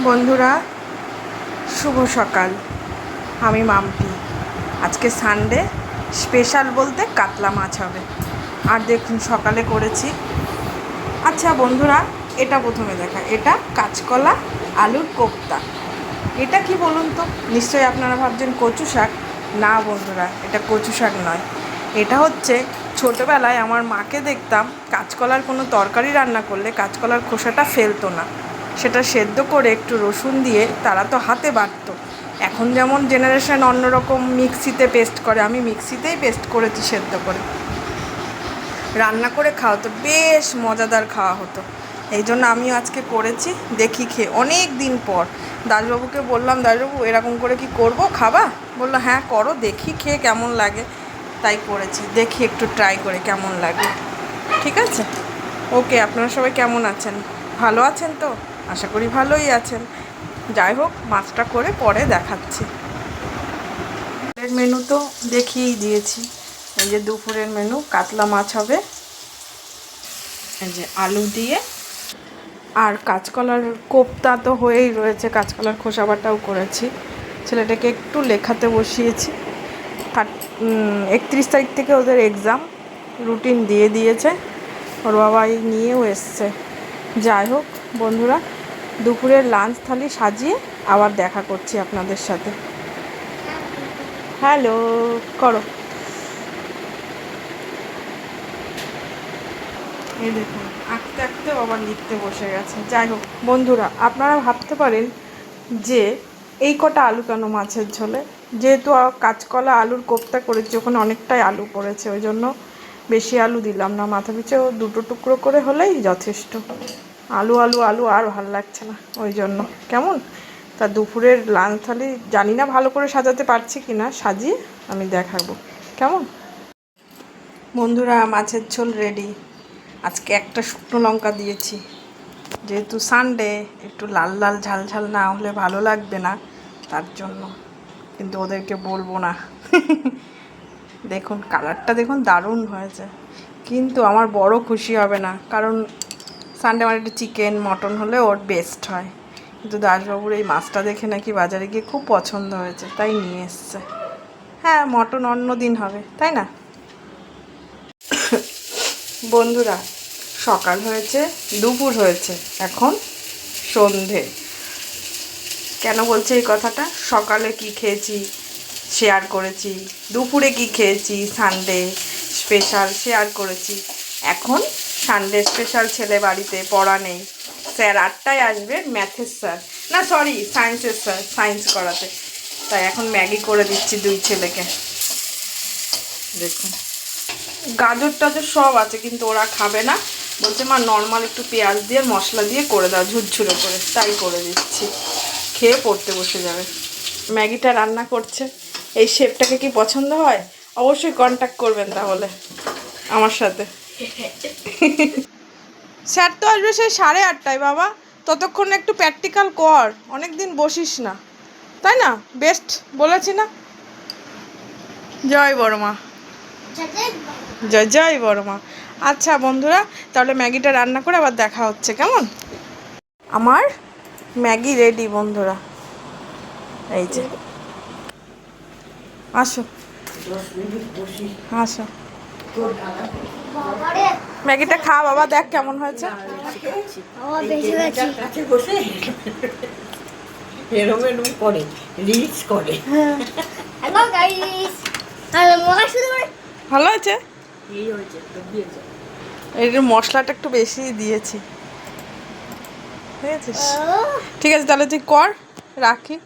বন্ধুরা, শুভ সকাল। আমি মাম্পি। আজকে সানডে, স্পেশাল বলতে কাতলা মাছ হবে। আর দেখুন সকালে করেছি। আচ্ছা বন্ধুরা, এটা প্রথমে দেখা, এটা কাঁচকলা আলুর কোপ্তা। এটা কি বলুন তো? নিশ্চয়ই আপনারা ভাবছেন কচু শাক। না বন্ধুরা, এটা কচু শাক নয়। এটা হচ্ছে, ছোটোবেলায় আমার মাকে দেখতাম কাঁচকলার কোনো তরকারি রান্না করলে কাঁচকলার খোসাটা ফেলতো না, সেটা সেদ্ধ করে একটু রসুন দিয়ে তারা তো হাতে বাটতো। এখন যেমন জেনারেশন অন্যরকম, মিক্সিতে পেস্ট করে, আমি মিক্সিতেই পেস্ট করেছি, সেদ্ধ করে রান্না করে খাওয়া তো বেশ মজাদার খাওয়া হতো। এই জন্য আমিও আজকে করেছি, দেখি খেয়ে অনেক দিন পর। দাসবাবুকে বললাম, দাসবাবু এরকম করে কি করব, খাবা? বললো হ্যাঁ করো, দেখি খেয়ে কেমন লাগে। তাই করেছি, দেখি একটু ট্রাই করে কেমন লাগে। ঠিক আছে, ওকে। আপনারা সবাই কেমন আছেন? ভালো আছেন তো? আশা করি ভালোই আছেন। যাই হোক, মাছটা করে পরে দেখাচ্ছি। দুপুরের মেনু তো দেখিয়েই দিয়েছি। এই যে দুপুরের মেনু, কাতলা মাছ হবে, এই যে আলু দিয়ে, আর কাঁচকলার কোপ্তা তো হয়েই রয়েছে, কাঁচকলার খোসা বাটাও করেছি। ছেলেটাকে একটু লেখাতে বসিয়েছি। 31 তারিখ থেকে ওদের এক্সাম, রুটিন দিয়ে দিয়েছে। ওর বাবা নিয়েও এসছে। যাই হোক বন্ধুরা, দুপুরের লাঞ্চ থালি সাজিয়ে আবার দেখা করছি আপনাদের সাথে। হ্যালো করো। এই দেখুন, আঁকতে আঁকতেও আবার লিখতে বসে গেছে। যাই হোক বন্ধুরা, আপনারা ভাবতে পারেন যে এই কটা আলু কেন মাছের ঝোলে। যেহেতু কাঁচকলা আলুর কোপ্তা করেছি, ওখানে অনেকটাই আলু পড়েছে, ওই জন্য বেশি আলু দিলাম না। মাথা পিছু 2 টুকরো করে হলেই যথেষ্ট। আলু আলু আলু আর ভালো লাগছে না, ওই জন্য। কেমন তা দুপুরের লাঞ্চ থালি জানি না ভালো করে সাজাতে পারছি কি না, সাজিয়ে আমি দেখাবো কেমন। বন্ধুরা, মাছের ঝোল রেডি। আজকে একটা শুকনো লঙ্কা দিয়েছি, যেহেতু সানডে, একটু লাল লাল ঝাল ঝাল না হলে ভালো লাগবে না, তার জন্য। কিন্তু ওদেরকে বলবো না। দেখুন কালারটা, দেখুন দারুণ হয়েছে। কিন্তু আমার বড় খুশি হবে না, কারণ সানডে আমার একটু চিকেন মটন হলে ওর বেস্ট হয়। কিন্তু দাসবাবুর এই মাছটা দেখে নাকি বাজারে গিয়ে খুব পছন্দ হয়েছে, তাই নিয়ে এসছে। হ্যাঁ, মটন অন্য দিন হবে, তাই না? বন্ধুরা, সকাল হয়েছে, দুপুর হয়েছে, এখন সন্ধে। কেন বলছি এই কথাটা? সকালে কি খেয়েছি শেয়ার করেছি, দুপুরে কি খেয়েছি সানডে স্পেশাল শেয়ার করেছি। এখন সানডে স্পেশাল, ছেলে বাড়িতে, পড়া নেই। স্যার 8টায় আসবে, ম্যাথের স্যার, না সরি সায়েন্সের স্যার, সায়েন্স করাতে। তাই এখন ম্যাগি করে দিচ্ছি 2 ছেলেকে। দেখুন গাজর টাজর সব আছে, কিন্তু ওরা খাবে না। বলছে মা নর্মাল একটু পেঁয়াজ দিয়ে মশলা দিয়ে করে দাও, ঝুরঝুরে করে। তাই করে দিচ্ছি, খেয়ে পড়তে বসে যাবে। ম্যাগিটা রান্না করছে, এই শেফটাকে কি পছন্দ হয়? অবশ্যই কন্ট্যাক্ট করবেন তাহলে আমার সাথে। স্যার তো আসবে সেই 8:30টায়। বাবা ততক্ষণ একটু প্র্যাকটিক্যাল কর, অনেক দিন বসিস না, তাই না? বেস্ট বলেছি না? জয় বড়মা, জয় জয় বড়মা। আচ্ছা বন্ধুরা, তাহলে ম্যাগিটা রান্না করে আবার দেখা হচ্ছে, কেমন? আমার ম্যাগি রেডি বন্ধুরা, এই যে। আসো আসো, ম্যাগিটা খা বাবা, দেখ কেমন হয়েছে। ভালো হয়েছে, এই মশলাটা একটু বেশি দিয়েছি। ঠিক আছে, ঠিক আছে, তাহলে তুই কর, রাখি।